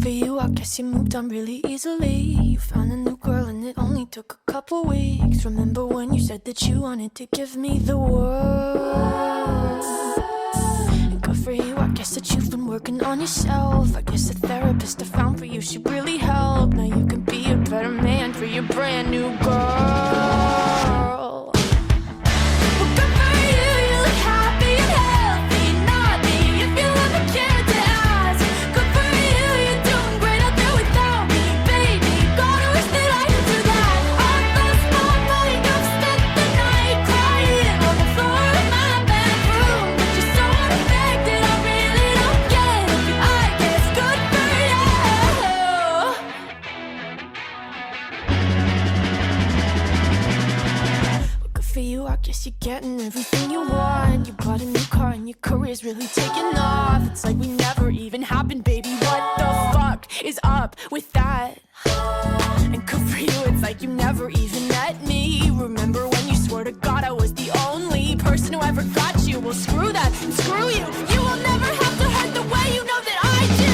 for you, I guess you moved on really easily. You found a new girl and it only took a couple weeks. Remember when you said that you wanted to give me the world? And good for you, I guess that you've been working on yourself. I guess the therapist I found for you, she really helped. Now you can be a better man for your brand new girl. For you, I guess you're getting everything you want. You bought a new car and your career's really taking off. It's like we never even happened, baby. What the fuck is up with that? And good for you, it's like you never even met me. Remember when you swore to God I was the only person who ever got you? Well, screw that and screw you. You will never have to hurt the way you know that I do.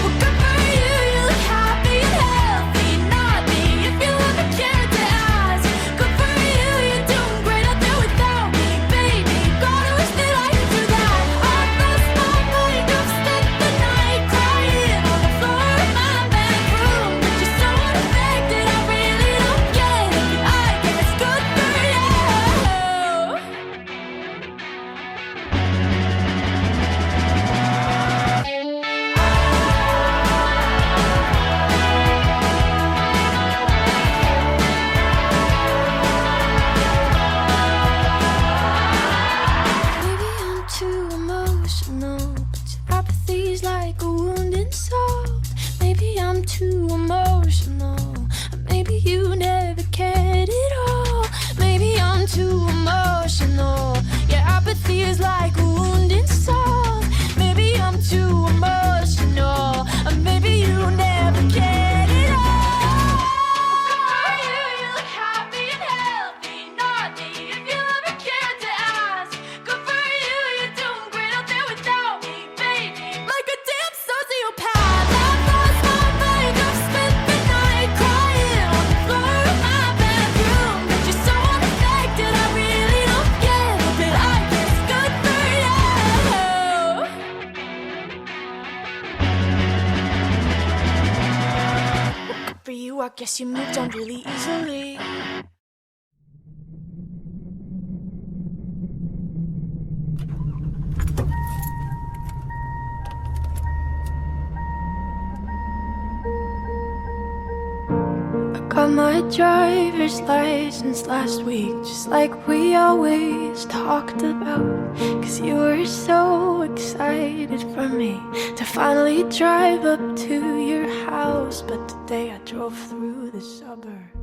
Well, good for you, you look happy and healthy. Not me, if you ever cared to ask. Good for you, you're doing great out there without me, baby. Gotta wish that I could do that. I lost my mind, I've spent the night crying on the floor of my bedroom. But you're so unaffected, I really don't get it. I guess good for you. Maybe I'm too emotional, but your apathy's like a wounded soul. Maybe I'm too emotional, or maybe you never cared at all. Maybe I'm too emotional, your apathy is like a wounded soul. Maybe I'm too emotional, or maybe you never cared at all. You look happy and healthy, not me, if you ever cared to ask. Good for you, you're doing great out there without me, baby. Like a damn sociopath, I've lost my mind, I've spent the night crying on the floor of my bedroom. But you're so unaffected, I really don't get it, but I guess good for you. Good for you, I guess you moved on really easily. Got my driver's license last week, just like we always talked about. Cause you were so excited for me to finally drive up to your house. But today I drove through the suburbs